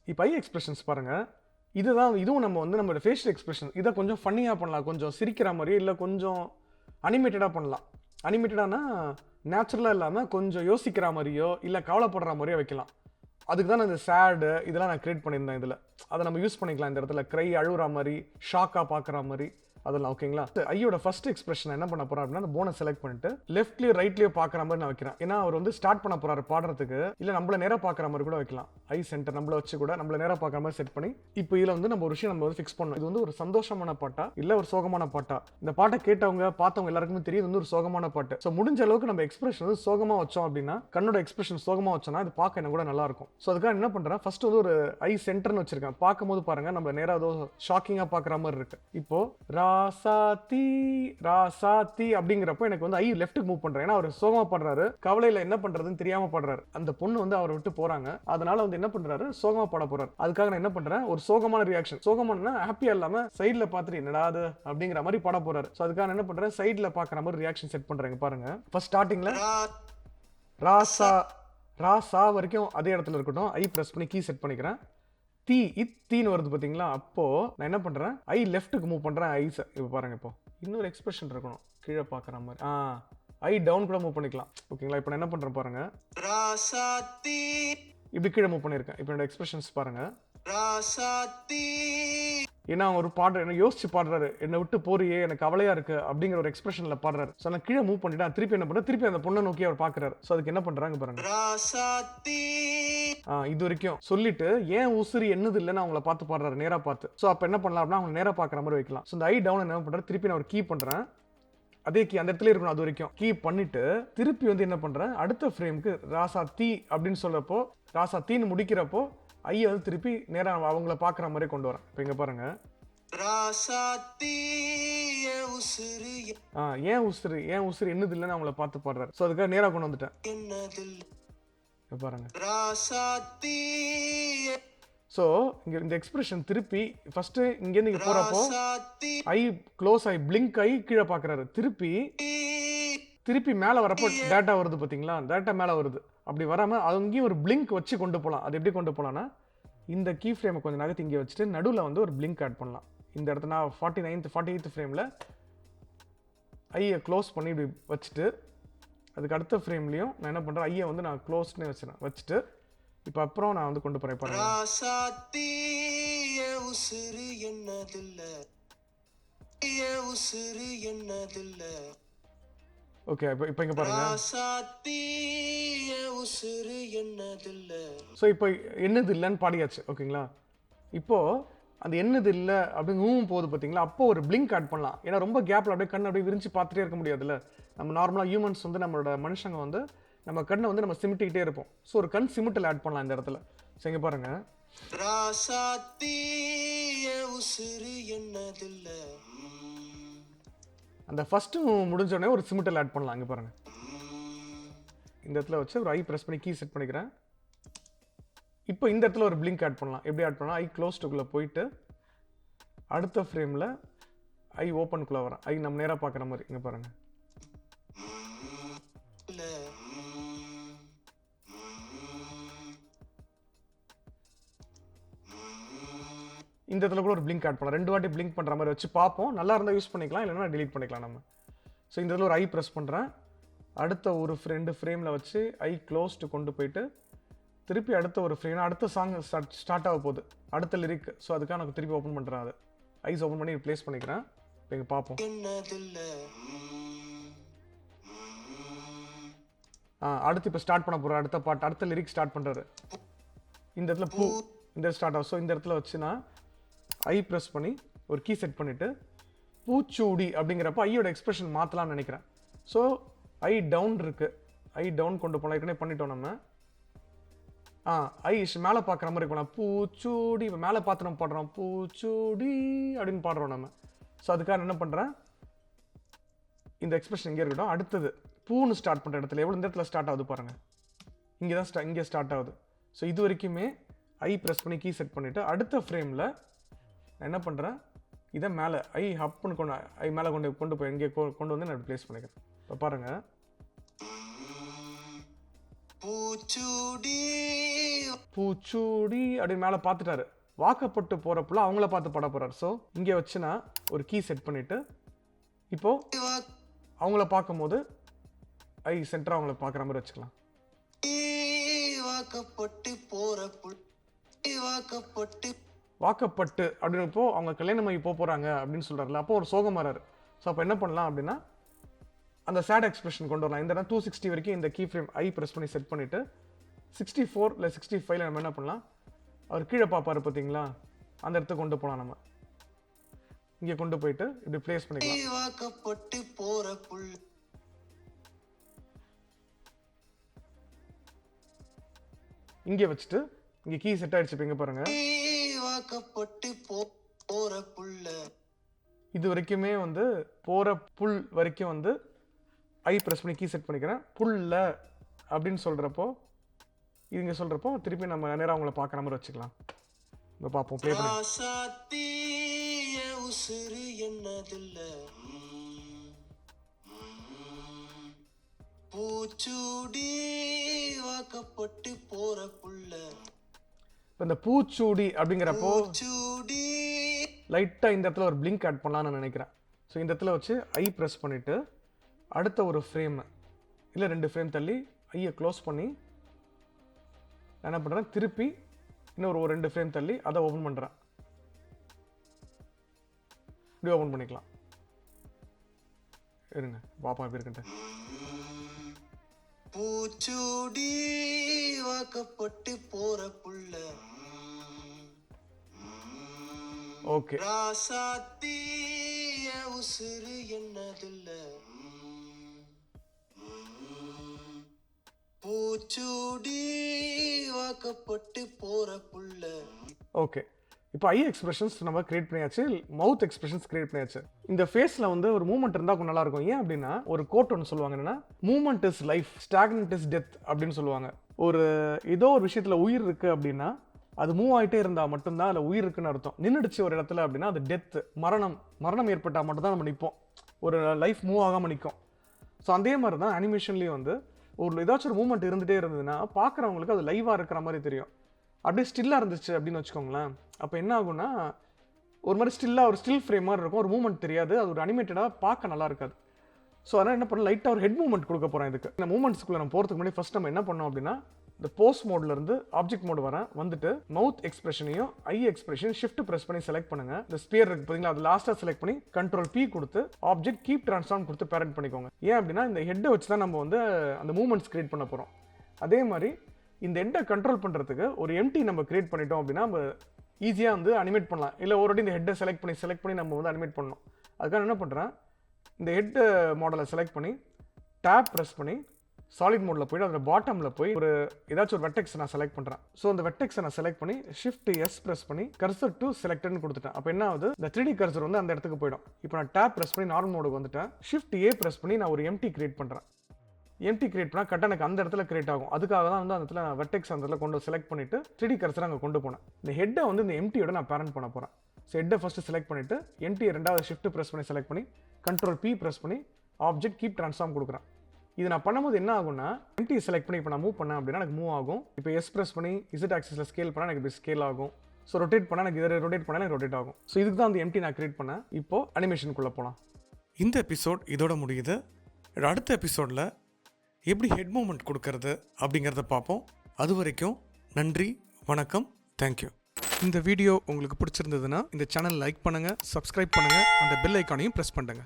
இப்போ ஐ எக்ஸ்பிரஷன்ஸ் பாருங்கள், இதுவும் நம்ம வந்து நம்மளோட ஃபேஷியல் எக்ஸ்பிரஷன் இதை கொஞ்சம் ஃபன்னியாக பண்ணலாம், கொஞ்சம் சிரிக்கிற மாதிரியோ இல்லை கொஞ்சம் அனிமேட்டடாக பண்ணலாம். அனிமேட்டடானா நேச்சுரலாக இல்லாமல் கொஞ்சம் யோசிக்கிற மாதிரியோ இல்லை கவலைப்படுற மாதிரியோ வைக்கலாம். அதுக்கு தான் இந்த சேடு இதெல்லாம் நான் கிரியேட் பண்ணியிருந்தேன். இதில் அதை நம்ம யூஸ் பண்ணிக்கலாம். இந்த இடத்துல க்ரை அழுகிற மாதிரி, ஷாக்காக பார்க்குற மாதிரி அதெல்லாம் ஓகேங்களா. ஐயோட ஃபர்ஸ்ட் எக்ஸ்பிரஷன் என்ன பண்ண போறேன் அப்படின்னா, அந்த போனை செலக்ட் பண்ணிட்டு லெஃப்ட்லயோ ரைட்லயோ பார்க்குற மாதிரி நான் வைக்கிறேன். ஏன்னா அவர் வந்து ஸ்டார்ட் பண்ண போறாரு பாடுறதுக்கு, இல்லை நம்மள நேராக பார்க்குற மாதிரி கூட வைக்கலாம். ஐ சென்டர் நம்மள வச்சு கூட நம்மள நேராக பார்க்குற மாதிரி செட் பண்ணி இப்போ இதில் வந்து நம்ம ஒரு விஷயம் நம்ம வந்து ஃபிக்ஸ் பண்ணணும். இது வந்து ஒரு சந்தோஷமான பாட்டா இல்லை ஒரு சோகமான பாட்டா? இந்த பாட்டை கேட்டவங்க பார்த்தவங்க எல்லாருக்குமே தெரியும் இது வந்து ஒரு சோகமான பாட்டு. ஸோ முடிஞ்ச அளவுக்கு நம்ம எக்ஸ்பிரஷன் வந்து சோகமாக வச்சோம் அப்படின்னா, கண்ணோட எக்ஸ்பிரஷன் சோகமாக வச்சோம்னா இது பார்க்க என்ன கூட நல்லா இருக்கும். ஸோ அதுக்காக என்ன பண்ணுறேன், ஃபர்ஸ்ட் வந்து ஒரு ஐ சென்டர்னு வச்சிருக்கேன். பார்க்கும்போது பாருங்க நம்ம நேராக ஏதோ ஷாக்கிங்காக பார்க்குற மாதிரி இருக்கு. இப்போ ராசாத்தி அப்படிங்கிறப்போ எனக்கு வந்து ஐ லெஃப்ட்டுக்கு மூவ் பண்றேன். ஏன்னா அவர் சோகமா படுறாரு, கவலையில என்ன பண்றதுன்னு தெரியாம படுறாரு. அந்த பொண்ணு வந்து அவரை விட்டு போறாங்க, அதனால வந்து என்ன பண்றாரு, சோகமா பாட போறாரு. அதுக்காக நான் என்ன பண்றேன், ஒரு சோகமான ரியாக்ஷன், சோகமான ஹாப்பியா இல்லாம சைட்ல பார்த்துட்டு என்னடா அது அப்படிங்கிற மாதிரி பாட போறாரு. ஸோ அதுக்காக நான் என்ன பண்றேன், சைட்ல பார்க்குற மாதிரி ரியாக்ஷன் செட் பண்றேங்க. பாருங்க ஃபர்ஸ்ட் ஸ்டார்டிங்ல ராசா வரைக்கும் அதே இடத்துல இருக்கட்டும். ஐ பிரஸ் பண்ணி கீ செட் பண்ணிக்கிறேன். தீன்னு வருது பாத்தீங்களா, அப்போ நான் என்ன பண்றேன், ஐ லெஃப்ட்டுக்கு மூவ் பண்றேன். ஐ இப்போ பாருங்க, இப்போ இன்னொரு எக்ஸ்பிரஷன் இருக்கணும் கீழே பார்க்குற மாதிரி. ஐ டவுன் கூட மூவ் பண்ணிக்கலாம் ஓகேங்களா. இப்போ நான் என்ன பண்றேன் பாருங்க, இப்படி கீழே மூவ் பண்ணியிருக்கேன். இப்போ என்னோட எக்ஸ்பிரஷன்ஸ் பாருங்க. ஏன்னா ஒரு பாடுற என்ன யோசிச்சு பாடுறாரு, என்னை விட்டு போறியே எனக்கு கவலையா இருக்கு அப்படிங்கிற ஒரு எக்ஸ்பிரஷன்ல பாடுறாரு. ஸோ நான் கீழே மூவ் பண்ணிட்டேன். திருப்பி என்ன பண்றேன், திருப்பி அந்த பொண்ணை நோக்கி அவர் பாக்குறாரு. ஸோ அதுக்கு என்ன பண்றாங்க பாருங்க, இது வரைக்கும் சொல்லிட்டு ஏன் உசுறு என்னது இல்லைன்னு அவங்கள பார்த்து பாடுறாரு, நேரா பார்த்து. ஸோ அப்போ என்ன பண்ணலாம் அப்படின்னா, அவங்க நேரா பார்க்குற மாதிரி வைக்கலாம். ஸோ இந்த ஐ டவுன் என்ன பண்றேன், திருப்பி நான் ஒரு கீ பண்றேன். அதே கீ அந்த இடத்துல இருக்கணும், அது வரைக்கும் கீ பண்ணிட்டு திருப்பி வந்து என்ன பண்றேன், அடுத்த ஃப்ரேமுக்கு ராசா தீ அப்படின்னு சொல்றப்போ, ராசா தீன்னு முடிக்கிறப்போ ஐயா வந்து திருப்பி நேரா அவங்கள பார்க்குற மாதிரி கொண்டு வரேன். இப்போ இங்க பாருங்க, ஏன் உசுறு என்னது இல்லைன்னு அவங்கள பார்த்து பாடுறாரு. ஸோ அதுக்காக நேரா கொண்டு வந்துட்டேன். பாருங்க, ஸோ இங்க இந்த எக்ஸ்பிரஷன் திருப்பி ஃபர்ஸ்ட் இங்கேருந்து இங்கே போறப்போ ஐ க்ளோஸ் ஆகி பிளிங்க் ஆகி கீழே பார்க்குறாரு. திருப்பி மேலே வரப்போ டேட்டா வருது பார்த்தீங்களா, டேட்டா மேலே வருது. அப்படி வராமல் அங்கேயும் ஒரு பிளிங்க் வச்சு கொண்டு போகலாம். அது எப்படி கொண்டு போகலான்னா, இந்த கீ ஃப்ரேமை கொஞ்சம் நகர்த்தி இங்கே வச்சுட்டு நடுவில் வந்து ஒரு பிளிங்க் ஆட் பண்ணலாம். இந்த இடத்துல நான் 48th ஃப்ரேமில் ஐயை க்ளோஸ் பண்ணி இப்படி வச்சுட்டு, அதுக்கு அடுத்த ஃப்ரேம்லையும் நான் என்ன பண்ணுறேன், ஐயை வந்து நான் க்ளோஸ்னே வச்சுட்டு இப்போ அப்புறம் நான் வந்து கொண்டு போகிறேன். பாருங்க, ஓகே. இப்போ இங்கே பாருங்க, ஸோ இப்போ என்னது இல்லைன்னு பாடியாச்சு ஓகேங்களா. இப்போ அந்த என்னது இல்லை அப்படின்னு போகுது பார்த்தீங்களா, அப்போ ஒரு பிளிங்க் ஆட் பண்ணலாம். ஏன்னா ரொம்ப கேப்பில் அப்படியே கண் அப்படியே விரிச்சு பார்த்துட்டே இருக்க முடியாதுல்ல. நம்ம நார்மலாக ஹியூமன்ஸ் வந்து நம்மளோட மனுஷங்க வந்து நம்ம கண்ணை வந்து நம்ம சிமிட்டிக்கிட்டே இருப்போம். ஸோ ஒரு கண் சிமிட்டல் ஆட் பண்ணலாம் இந்த இடத்துல. ஸோ இங்கே பாருங்க, அந்த ஃபர்ஸ்ட் முடிஞ்சோடனே ஒரு சிமிட்டல் ஆட் பண்ணலாம். இங்கே பாருங்க, இந்த இடத்துல வச்சு ஒரு ஐ ப்ரெஸ் பண்ணி கீ செட் பண்ணிக்கிறேன். இப்போ இந்த இடத்துல ஒரு பிளிங்க் ஆட் பண்ணலாம். எப்படி ஆட் பண்ணலாம், ஐ க்ளோஸ்டுக்குள்ளே போயிட்டு அடுத்த ஃப்ரேமில் ஐ ஓப்பனுக்குள்ளே வரேன். ஐ நம்ம நேராக பார்க்குற மாதிரி. இங்கே பாருங்க, இந்த இடத்துல கூட ஒரு பிளிங்க் ஆட் பண்ணலாம். 2 வாட்டி பிளிங்க் பண்ணுற மாதிரி வச்சு பார்ப்போம். நல்லா இருந்தால் யூஸ் பண்ணிக்கலாம், இல்லைன்னா டிலீட் பண்ணிக்கலாம் நம்ம. ஸோ இந்த இடத்துல ஒரு ஐ ப்ரெஸ் பண்ணுறேன். அடுத்த ஒரு 2 ஃப்ரேமில் வச்சு ஐ க்ளோஸ்டு கொண்டு போயிட்டு திருப்பி அடுத்த ஒரு ஃப்ரேம், அடுத்த சாங் ஸ்டார்ட் ஆக போகுது, அடுத்த லிரிக். ஸோ அதுக்காக நான் திருப்பி ஓப்பன் பண்ணுறேன். அது ஐஸ் ஓப்பன் பண்ணி ரிப்ளேஸ் பண்ணிக்கிறேன். இப்போ இங்கே பார்ப்போம், அடுத்து இப்போ ஸ்டார்ட் பண்ண போகிறேன். அடுத்த பாட்டு, அடுத்த லிரிக் ஸ்டார்ட் பண்ணுறாரு. இந்த இடத்துல பூ இந்த ஸ்டார்ட் ஆகும். ஸோ இந்த இடத்துல வச்சு நான் ஐ ப்ரெஸ் பண்ணி ஒரு கீ செட் பண்ணிவிட்டு பூச்சூடி அப்படிங்கிறப்ப ஐயோட எக்ஸ்பிரஷன் மாற்றலாம்னு நினைக்கிறேன். ஸோ ஐ டவுன் இருக்குது, ஐ டவுன் கொண்டு போகலாம். ஏற்கனவே பண்ணிட்டோம் நம்ம. ஐ மேலே பார்க்குற மாதிரி இருக்கும். நான் பூச்சூடி இப்போ மேலே பார்த்து நம்ம பாடுறோம், பூச்சூடி அப்படின்னு பாடுறோம் நம்ம. ஸோ அதுக்காக என்ன பண்ணுறேன், இந்த எக்ஸ்பிரஷன் இங்கே இருக்கட்டும். அடுத்தது பூன்னு ஸ்டார்ட் பண்ணுற இடத்துல எவ்வளோ இந்த இடத்துல ஸ்டார்ட் ஆகுது பாருங்கள், இங்கே தான் இங்கே ஸ்டார்ட் ஆகுது. ஸோ இது வரைக்குமே ஐ ப்ரெஸ் பண்ணி கீ செட் பண்ணிவிட்டு அடுத்த ஃப்ரேமில் நான் என்ன பண்ணுறேன், இதை மேலே ஐ ஹப்புன்னு ஐ மேலே கொண்டு போய் இங்கே கொண்டு வந்து நான் ப்ளேஸ் பண்ணிக்கிறேன். இப்போ பாருங்கள், பூச்சூடி அப்படின்னு மேலே பார்த்துட்டாரு. வாக்கப்பட்டு போகிறப்புல அவங்கள பார்த்து பாட போகிறார். ஸோ இங்கே வச்சு நான் ஒரு கீ செட் பண்ணிவிட்டு இப்போது அவங்கள பார்க்கும்போது ஐ சென்டராக அவங்கள பார்க்குற மாதிரி வச்சுக்கலாம். வாக்கப்பட்டு அப்படின்னப்போ அவங்க கல்யாணமாகி போகிறாங்க அப்படின்னு சொல்கிறாருல, அப்போ ஒரு சோகம் வராரு. ஸோ அப்போ என்ன பண்ணலாம் அப்படின்னா அந்த சேட் எக்ஸ்பிரஷன் கொண்டு வரலாம். இந்த 260 வரைக்கும் இந்த கீ ஃப்ரேம் ஐ ப்ரெஸ் பண்ணி செட் பண்ணிவிட்டு 64 இல்லை 65 நம்ம என்ன பண்ணலாம், அவர் கீழே பார்ப்பாரு பார்த்தீங்களா, அந்த இடத்துக்கு கொண்டு போகலாம். நம்ம இங்கே கொண்டு போயிட்டு இப்படி பிளேஸ் பண்ணிக்கலாம். இங்கே வச்சுட்டு இங்கே கீ செட் ஆயிடுச்சு. இப்போ இங்கே பாருங்க, இது வரைக்குமே வந்து போகிற புல் வரைக்கும் வந்து ஐ ப்ரெஸ் பண்ணி கீ செட் பண்ணிக்கிறேன். புல்ல அப்படின்னு சொல்கிறப்போ இங்கே சொல்கிறப்போ திருப்பி நம்ம நேராக அவங்கள பார்க்குற மாதிரி வச்சுக்கலாம். இப்போ பார்ப்போம், ப்ளே பண்ணி. இப்போ இந்த பூச்சூடி அப்படிங்கிறப்போ லைட்டாக இந்த இடத்துல ஒரு பிளிங்க் ஆட் பண்ணலான்னு நினைக்கிறேன். ஸோ இந்த இடத்துல வச்சு ஐ ப்ரெஸ் பண்ணிவிட்டு அடுத்த ஒரு ஃப்ரேம் இல்லை 2 ஃப்ரேம் தள்ளி ஐயை க்ளோஸ் பண்ணி என்ன பண்ணுறேன், திருப்பி இன்னும் ஒரு 2 ஃப்ரேம் தள்ளி அதை ஓப்பன் பண்ணுறேன். இப்படி ஓப்பன் பண்ணிக்கலாம். இருங்க பாப்பா எப்படி இருக்குன்ட்டு. பூச்சூடி வாக்கப்பட்டு போற புள்ள. ஓகே, ராசாத்தி உசுறு என்னதில்ல, பூச்சூடி வாக்கப்பட்டு போற புள்ள. ஓகே, இப்போ ஐ எக்ஸ்பிரஷன்ஸ் நம்ம கிரியேட் பண்ணியாச்சு, மவுத் எக்ஸ்பிரஷன்ஸ் கிரியேட் பண்ணியாச்சு. இந்த ஃபேஸில் வந்து ஒரு மூவ்மெண்ட் இருந்தால் கொஞ்சம் நல்லா இருக்கும். ஏன் அப்படின்னா ஒரு கோட் ஒன்று சொல்லுவாங்க, என்னன்னா movement is life, stagnant is death அப்படின்னு சொல்லுவாங்க. ஒரு ஏதோ ஒரு விஷயத்தில் உயிர் இருக்குது அப்படின்னா அது மூவ் ஆகிட்டே இருந்தால் மட்டும்தான் அதில் உயிர் இருக்குன்னு அர்த்தம். நின்றுடுச்சு ஒரு இடத்துல அப்படின்னா அது டெத், மரணம் ஏற்பட்டால் மட்டும்தான் நம்ம நிற்போம், ஒரு லைஃப் மூவ் ஆகாமல் நிற்கும். ஸோ அதே மாதிரி தான் அனிமேஷன்லேயும் வந்து ஒரு ஏதாச்சும் ஒரு மூவ்மெண்ட் இருந்துகிட்டே இருந்ததுன்னா பார்க்குறவங்களுக்கு அது லைவாக இருக்கிற மாதிரி தெரியும். அப்படியே ஸ்டில்லாக இருந்துச்சு அப்படின்னு வச்சுக்கோங்களேன், அப்போ என்ன ஆகும்னா ஒரு மாதிரி ஒரு ஸ்டில் ஃப்ரேம் மாதிரி இருக்கும், ஒரு மூவ்மெண்ட் தெரியாது, அது ஒரு அனிமேட்டடாக பார்க்க நல்லா இருக்காது. ஸோ அதனால் என்ன பண்ணலாம், லைட்டாக ஒரு ஹெட் மூவ்மெண்ட் கொடுக்க போகிறேன். இதுக்கு இந்த மூவ்மெண்ட்ஸ்க்குள்ளே நம்ம போகிறதுக்கு முன்னாடி ஃபஸ்ட் நம்ம என்ன பண்ணோம் அப்படின்னா இந்த போஸ்ட் மோட்லேருந்து ஆப்ஜெக்ட் மோடு வந்துட்டு மவுத் எக்ஸ்பிரஷனையும் ஐ எக்ஸ்பிரஷன் ஷிஃப்ட் ப்ரெஸ் பண்ணி செலக்ட் பண்ணுங்க. இந்த ஸ்பியர் இருக்கு பார்த்தீங்களா, அது லாஸ்ட்டாக செலக்ட் பண்ணி கண்ட்ரோல் P கொடுத்து ஆப்ஜெக்ட் கீப் ட்ரான்ஸ்ஃபார்ம் கொடுத்து பேரண்ட் பண்ணிக்கோங்க. ஏன் அப்படின்னா இந்த ஹெட்டை வச்சு தான் நம்ம வந்து அந்த மூவ்மெண்ட்ஸ் கிரியேட் பண்ண போகிறோம். அதே மாதிரி இந்த ஹெட்டை கண்ட்ரோல் பண்ணுறதுக்கு ஒரு எம்டி நம்ம கிரியேட் பண்ணிட்டோம் அப்படின்னா நம்ம ஈஸியாக வந்து அனிமேட் பண்ணலாம். இல்லை ஒரு இந்த ஹெட்டை செலக்ட் பண்ணி நம்ம வந்து அனிமேட் பண்ணணும். அதுக்காக என்ன பண்ணுறேன், இந்த ஹெட் மாடலை செலக்ட் பண்ணி டேப் ப்ரெஸ் பண்ணி சாலிட் மோடில் போய்ட்டு அதில் பாட்டமில் போய் ஒரு ஏதாச்சும் ஒரு வெர்டெக்ஸ் நான் செலக்ட் பண்ணுறேன். ஸோ அந்த வெர்டெக்ஸை நான் செலக்ட் பண்ணி ஷிஃப்ட் S ப்ரெஸ் பண்ணி கர்சர் டு செலக்டட்னு கொடுத்துட்டேன். அப்போ என்ன ஆகுது, இந்த 3D கர்சர் வந்து அந்த இடத்துக்கு போயிடும். இப்போ நான் டேப் ப்ரெஸ் பண்ணி நார்மல் மோடுக்கு வந்துட்டேன். ஷிஃப்ட் A ப்ரெஸ் பண்ணி நான் ஒரு எம்டி கிரியேட் பண்ணுறேன். எம்டி கிரியேட் பண்ணால் கரெக்டாக எனக்கு அந்த இடத்துல கிரியேட் ஆகும். அதுக்காக தான் வந்து அந்த இடத்துல நான் வெர்டெக்ஸ் அந்த இடத்துல கொண்டு செலக்ட் பண்ணிவிட்டு 3D கர்சரை அங்கே கொண்டு போனேன். இந்த ஹெட்டை வந்து இந்த எம்டியோட நான் பேரண்ட் பண்ண போகிறேன். ஸோ ஹெட்டை ஃபஸ்ட்டு செலக்ட் பண்ணிவிட்டு எம்டியை ரெண்டாவது ஷிஃப்ட் ப்ரெஸ் பண்ணி செலக்ட் பண்ணி கண்ட்ரோல் P ப்ரெஸ் பண்ணி ஆப்ஜெக்ட் கீப் ட்ரான்ஸ்ஃபார்ம் கொடுக்குறேன். இது நான் பண்ணும்போது என்ன ஆகும்னா எம்டி செலக்ட் பண்ணி இப்போ நான் மூவ் பண்ணேன் அப்படின்னா எனக்கு மூவ் ஆகும். இப்போ S ப்ரெஸ் பண்ணி Z ஆக்சிஸில் ஸ்கேல் பண்ணால் எனக்கு இப்படி ஸ்கேல் ஆகும். ஸோ ரொட்டேட் பண்ணால் எனக்கு இதை ரொட்டேட் பண்ணால் எனக்கு ரொட்டேட் ஆகும். ஸோ இதுக்கு தான் அந்த எம்டி நான் கிரியேட் பண்ணேன். இப்போது அனிமேஷனுக்குள்ளே போகலாம். இந்த எபிசோட் இதோட முடியுது. அடுத்த எபிசோடில் எப்படி ஹெட் மூவ்மெண்ட் கொடுக்கறது அப்படிங்கிறத பார்ப்போம். அது வரைக்கும் நன்றி, வணக்கம், தேங்க்யூ. இந்த வீடியோ உங்களுக்கு பிடிச்சிருந்ததுன்னா இந்த சேனல் லைக் பண்ணுங்கள், சப்ஸ்கிரைப் பண்ணுங்கள், அந்த பெல் ஐக்கானையும் ப்ரெஸ் பண்ணுங்கள்.